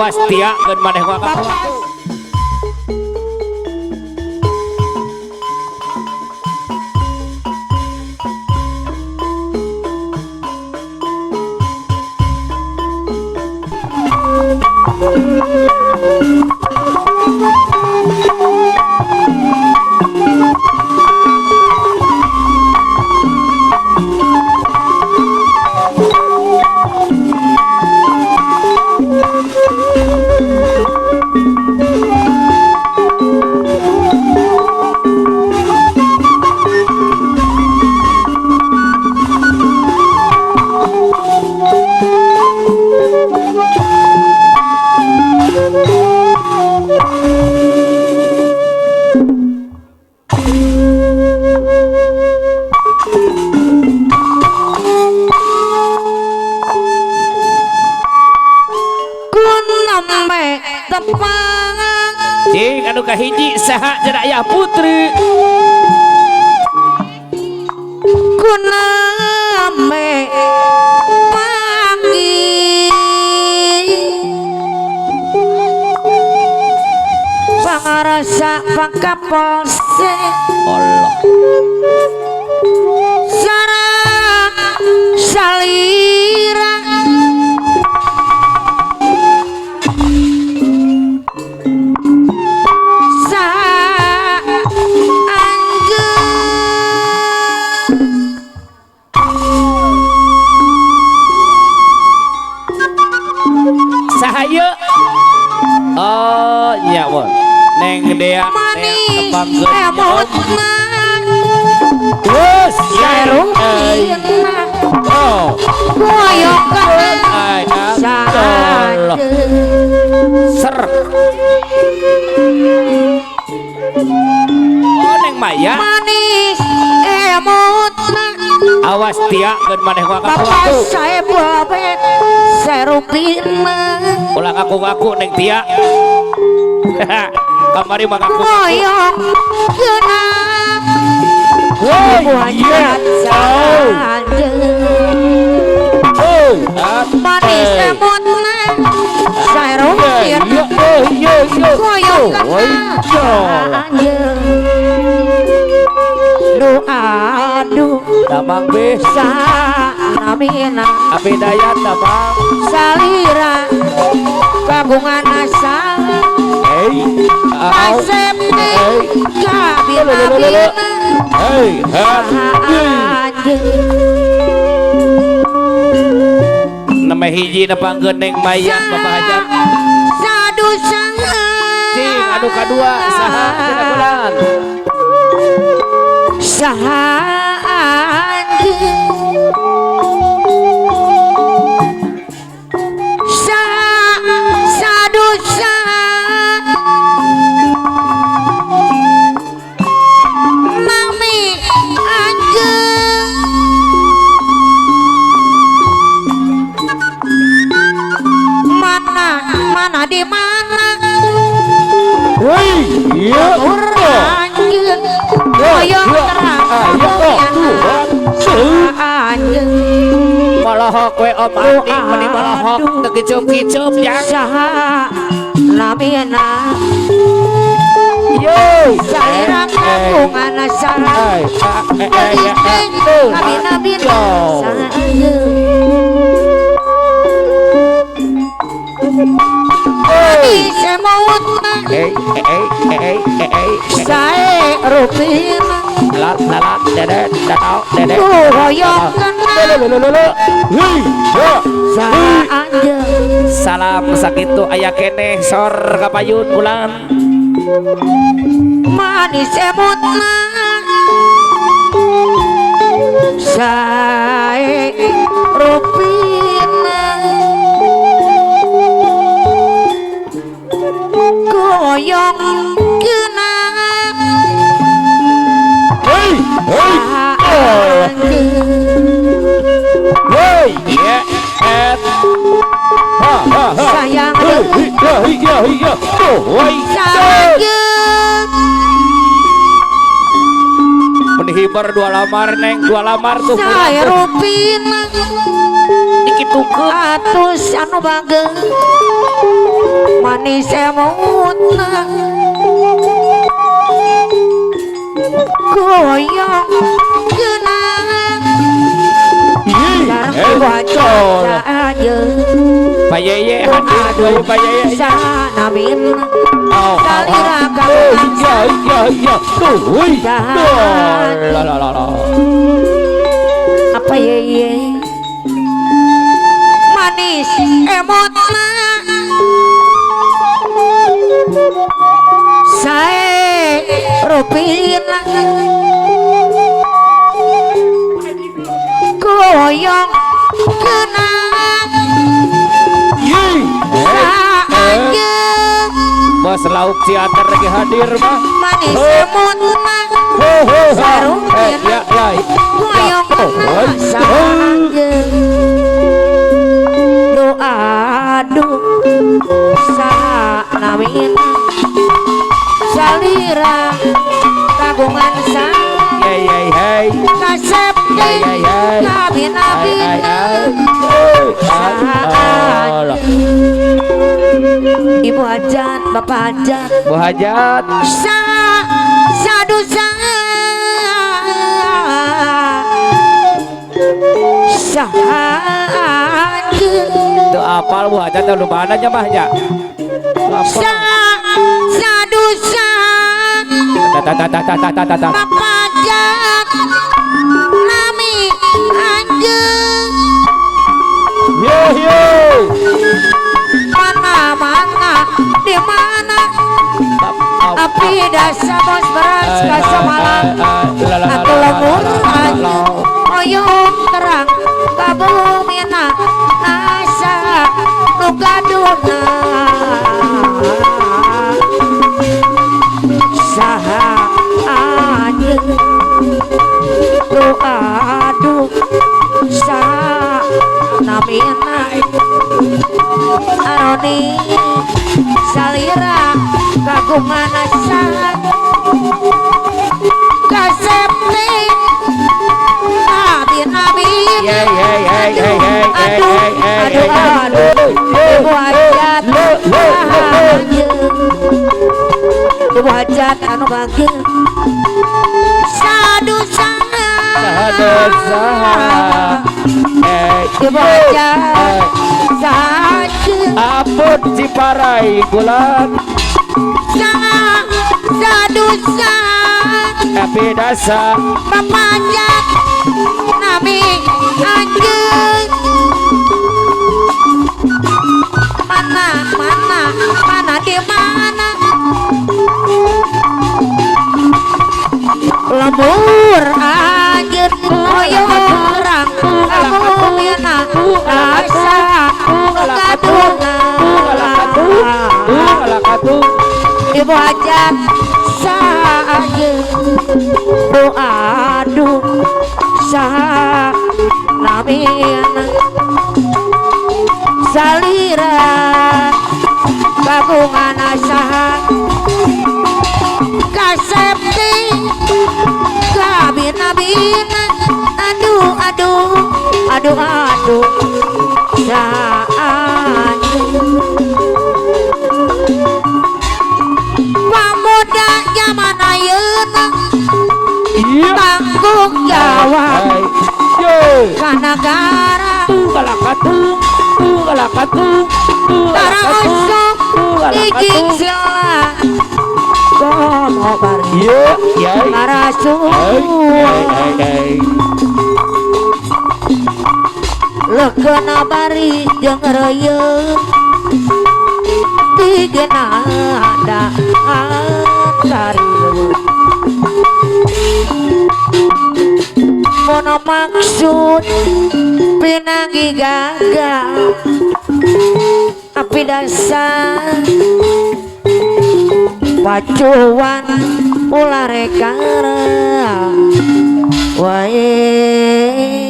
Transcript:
awas tia keun maneh gua kaku. Cing anu kahiji saha cenah aya putri kuname panggih pangarasa pakapolse Allah sareng salira sahaya oh iya wah neng dea manis emotna terus sarung oh goyokan ai saja ser oh neng Maya manis emotna awas tia keun maneh gua kaku bapak saya babet serupin ulang ngaku neng tia kamari mah ngaku goyong genap iya saja manis emotna serupin goyong genap saja aduh damang bisa namina api dayat damang salira kagungan asal asep kabina nama hiji nepangkeun neng Maya Bapak Hajat sadu sangat cing anu kadua saha cenah bulan sahan sadu mami anjing mana di mana iya anjing goyong terang anjing malah kue om anjing meni malah kekicup-kicup ya saha lamina yo salira kagungan sareng geuting kabina-bina manis emotna sae rupina lat dedet dadau dedet goyong saja salam sakitu aya keneh sor kapayun bulan manis emotna sae rupina goyong genap yeah sayang menghibur dua lamar neng dua lamar tuh saya rupina kitu ke atus anu bageng manis emutna goyang genang jarang wajah aja Pak Yeye hadir dua Pak Yeye sana min salira ya tuh wih apa ye manis emotna sae rupina goyong kenang saanja Bos lauk teater lagi hadir mah manis emotna sarung ya goyong kenang saanja aduh sanamin salira kagungan sa hey kasepti kabin-abin ibu hajat bapak hajat Bu Hajat sadusa itu apal Bu Hajat tahu mana aja mah ya sadusa papajak nami anjeng yo mana di mana api dasa bos beras kasamalang aku lemur aja oyong terang kabumina asa nugaduna saha anjeng aduh saha namina aroni salira kagungan asa kasepti abin aduh ibu hajat ibu hajat anu bagel sadusa ibu hajat saja apun Ciparai bulan sadusa tapi dasa papajak nami anjeng mana di mana lemur anjir oyong orang aku mina asa gaduna ibu hajat saja aduh sah namina salira kagungan asaha kasepti kabina aduh saat pemuda zaman ayeuna tanggung jawab ka negara tara usuk ijing sila komo bari marasuh lekena bari jeung reuyeuh tigena karieuh mono maksud pinanggi gagal tapi dasar pacuan ulah rekara wae